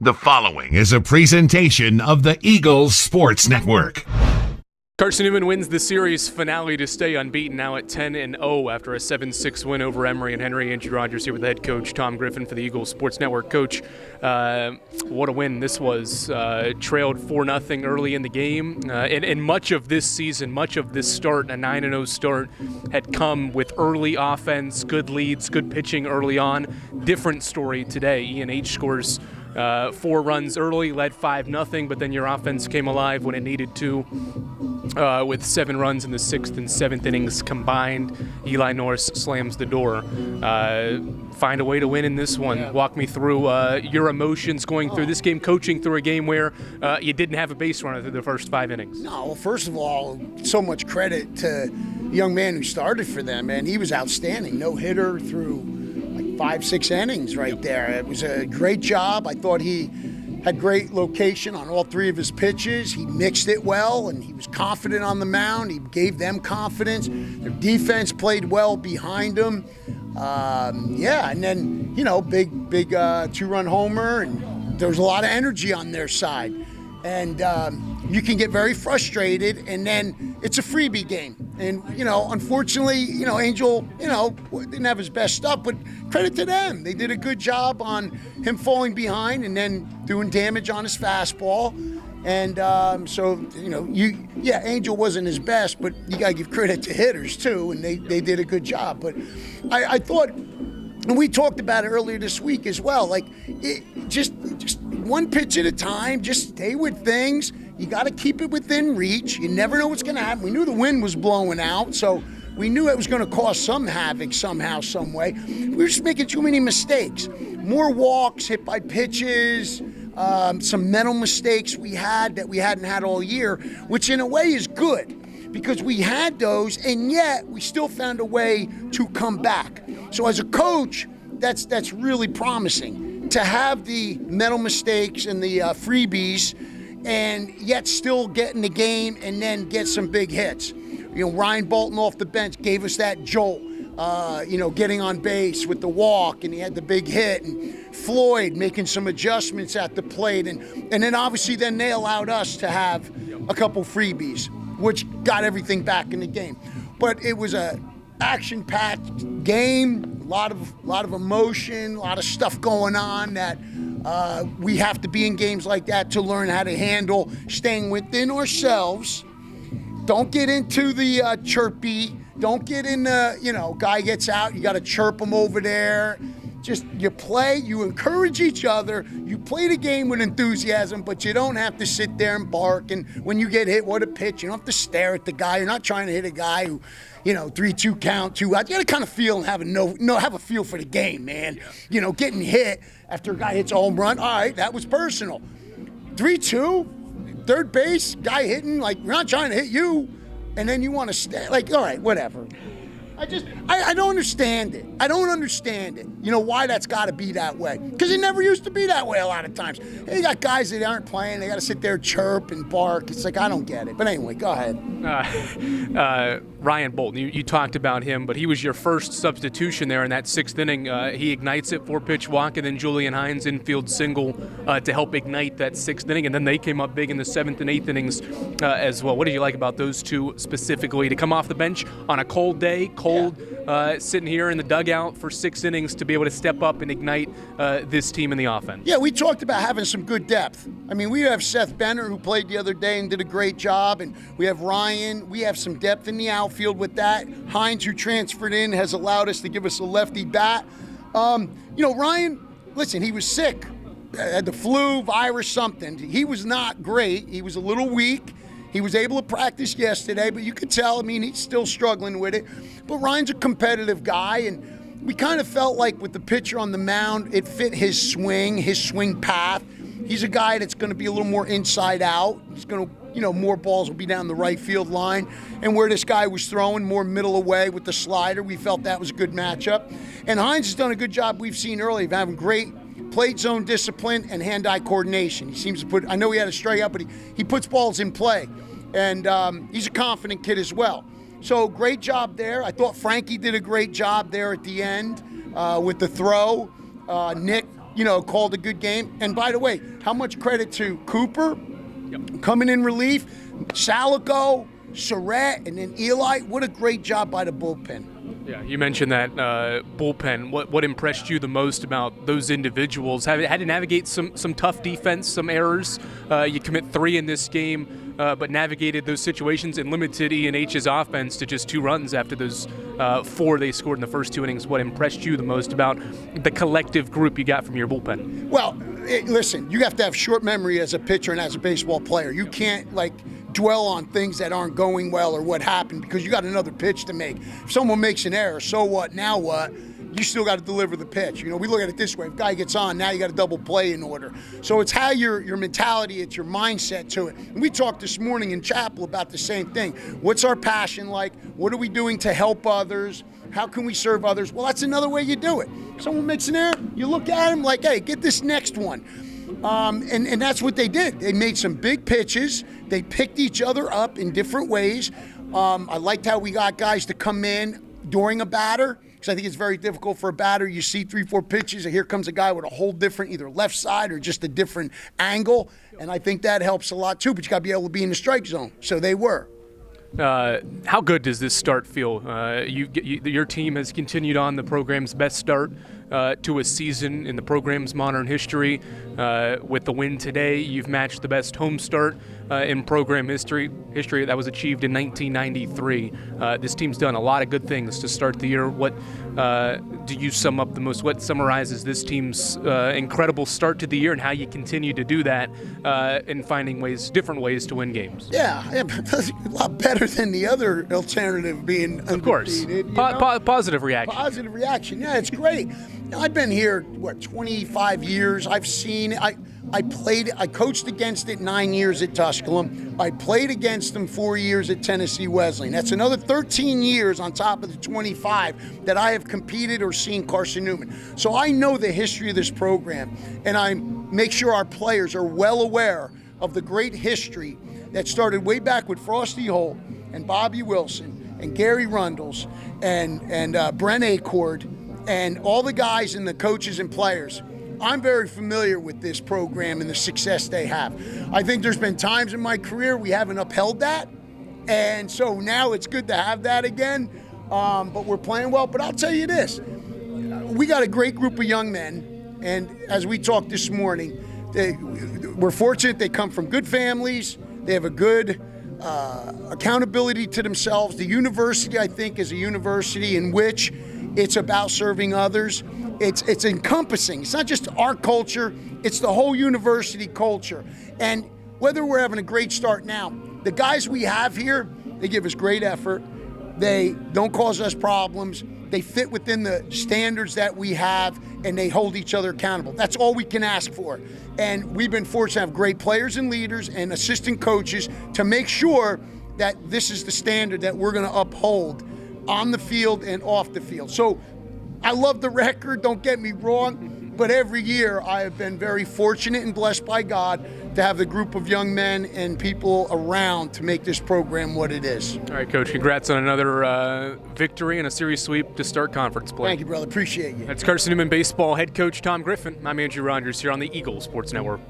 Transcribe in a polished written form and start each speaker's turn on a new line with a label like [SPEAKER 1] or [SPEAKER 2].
[SPEAKER 1] The following is a presentation of the Eagles Sports Network.
[SPEAKER 2] Carson-Newman wins the series finale to stay unbeaten, now at 10-0 after a 7-6 win over Emory and Henry. Andrew Rogers here with the head coach, Tom Griffin, for the Eagles Sports Network. Coach, what a win this was. Trailed 4-0 early in the game. And much of this season, much of this start, a 9-0 start, had come with early offense, good leads, good pitching early on. Different story today. Ian H. scores 4 runs early, led 5-0, but then your offense came alive when it needed to. With 7 runs in the 6th and 7th innings combined. Eli Norris slams the door. Find a way to win in this one. Yeah. Walk me through your emotions going through this game, coaching through a game where you didn't have a base runner through the first 5 innings.
[SPEAKER 3] No, well, first of all, so much credit to the young man who started for them, man. He was outstanding. No hitter through like 5-6 innings right there. It was a great job. I thought he had great location on all 3 of his pitches. He mixed it well, and he was confident on the mound. He gave them confidence. Their defense played well behind him. And then, big 2-run homer, and there was a lot of energy on their side. And you can get very frustrated, and then it's a freebie game. And, unfortunately, Angel, didn't have his best stuff, but credit to them. They did a good job on him falling behind and then doing damage on his fastball. And Angel wasn't his best, but you got to give credit to hitters, too, and they did a good job. But I thought, and we talked about it earlier this week as well, like just one pitch at a time, just stay with things. You got to keep it within reach. You never know what's going to happen. We knew the wind was blowing out, so we knew it was going to cause some havoc somehow, some way. We were just making too many mistakes. More walks, hit by pitches, some mental mistakes we had that we hadn't had all year, which in a way is good because we had those, and yet we still found a way to come back. So as a coach, that's really promising to have the mental mistakes and the freebies and yet still get in the game and then get some big hits. Ryan Bolton off the bench gave us that jolt, getting on base with the walk, and he had the big hit, and Floyd making some adjustments at the plate, and then obviously then they allowed us to have a couple freebies, which got everything back in the game. But it was a action-packed game, a lot of emotion, a lot of stuff going on that we have to be in games like that to learn how to handle staying within ourselves. Don't get into the chirpy. Don't get in the, guy gets out, you got to chirp him over there. Just you play, you encourage each other, you play the game with enthusiasm, but you don't have to sit there and bark. And when you get hit, what a pitch. You don't have to stare at the guy. You're not trying to hit a guy who, 3-2 count, 2 out. You got to kind of feel and have a feel for the game, man.
[SPEAKER 2] Yeah.
[SPEAKER 3] Getting hit after a guy hits a home run, all right, that was personal. 3-2, third base, guy hitting, like, we're not trying to hit you, and then you want to stay, like, all right, whatever. I don't understand it. I don't understand it. Why that's got to be that way. Because it never used to be that way a lot of times. You got guys that aren't playing. They got to sit there, chirp and bark. It's like, I don't get it. But anyway, go ahead.
[SPEAKER 2] Ryan Bolton, you talked about him, but he was your first substitution there in that 6th inning. He ignites it, 4-pitch walk, and then Julian Hines infield single to help ignite that 6th inning. And then they came up big in the 7th and 8th innings as well. What did you like about those two specifically? To come off the bench on a cold day, sitting here in the dugout for 6 innings to be able to step up and ignite this team in the offense.
[SPEAKER 3] Yeah, we talked about having some good depth. I mean, we have Seth Benner, who played the other day and did a great job, and we have Ryan. We have some depth in the outfield with that. Hines, who transferred in, has allowed us to give us a lefty bat. Ryan, listen, he was sick. Had the flu, virus, something. He was not great. He was a little weak. He was able to practice yesterday, but you could tell, he's still struggling with it. But Ryan's a competitive guy, and we kind of felt like with the pitcher on the mound, it fit his swing path. He's a guy that's going to be a little more inside out. He's going to, more balls will be down the right field line. And where this guy was throwing more middle away with the slider, we felt that was a good matchup. And Hines has done a good job, we've seen early, of having great plate zone discipline and hand-eye coordination. He seems to put, I know he had a strikeout, but he puts balls in play. And he's a confident kid as well. So great job there. I thought Frankie did a great job there at the end with the throw. Nick called a good game. And by the way, how much credit to Cooper coming in relief, Salico, Surratt, and then Eli. What a great job by the bullpen.
[SPEAKER 2] Yeah, you mentioned that bullpen. What impressed you the most about those individuals? Had to navigate some tough defense, some errors. You commit 3 in this game, but navigated those situations and limited E&H's offense to just 2 runs after those 4 they scored in the first 2 innings. What impressed you the most about the collective group you got from your bullpen?
[SPEAKER 3] Well, listen, you have to have short memory as a pitcher and as a baseball player. You can't, dwell on things that aren't going well or what happened because you got another pitch to make. If someone makes an error, so what, now what? You still got to deliver the pitch. We look at it this way. If a guy gets on, now you got a double play in order. So it's how your mentality, it's your mindset to it. And we talked this morning in chapel about the same thing. What's our passion like? What are we doing to help others? How can we serve others? Well, that's another way you do it. Someone makes an error, you look at him like, hey, get this next one. And that's what they did. They made some big pitches. They picked each other up in different ways. I liked how we got guys to come in during a batter, because I think it's very difficult for a batter. You see 3-4 pitches, and here comes a guy with a whole different either left side or just a different angle, and I think that helps a lot too, but you got to be able to be in the strike zone. So they were.
[SPEAKER 2] How good does this start feel? Your team has continued on the program's best start to a season in the program's modern history. With the win today, you've matched the best home start in program history that was achieved in 1993. This team's done a lot of good things to start the year. What do you sum up the most? What summarizes this team's incredible start to the year and how you continue to do that in finding different ways to win games?
[SPEAKER 3] Yeah, a lot better than the other alternative being undefeated.
[SPEAKER 2] Of course. Positive reaction.
[SPEAKER 3] Positive reaction. Yeah, it's great. I've been here, 25 years. I've seen it. I coached against it 9 years at Tusculum. I played against them 4 years at Tennessee Wesleyan. That's another 13 years on top of the 25 that I have competed or seen Carson-Newman. So I know the history of this program, and I make sure our players are well aware of the great history that started way back with Frosty Holt and Bobby Wilson and Gary Rundles and Brent Acord and all the guys and the coaches and players. I'm very familiar with this program and the success they have. I think there's been times in my career we haven't upheld that, and so now it's good to have that again, but we're playing well. But I'll tell you this, we got a great group of young men, and as we talked this morning, we're fortunate they come from good families. They have a good accountability to themselves. The university, I think, is a university in which it's about serving others. It's encompassing. It's not just our culture, it's the whole university culture. And whether we're having a great start now, the guys we have here, they give us great effort. They don't cause us problems. They fit within the standards that we have, and they hold each other accountable. That's all we can ask for. And we've been fortunate to have great players and leaders and assistant coaches to make sure that this is the standard that we're going to uphold on the field and off the field. So I love the record, don't get me wrong, but every year I have been very fortunate and blessed by God to have the group of young men and people around to make this program what it is.
[SPEAKER 2] All right, Coach, congrats on another victory and a series sweep to start conference play.
[SPEAKER 3] Thank you, brother. Appreciate you.
[SPEAKER 2] That's Carson-Newman baseball head coach Tom Griffin. I'm Andrew Rogers here on the Eagle Sports Network.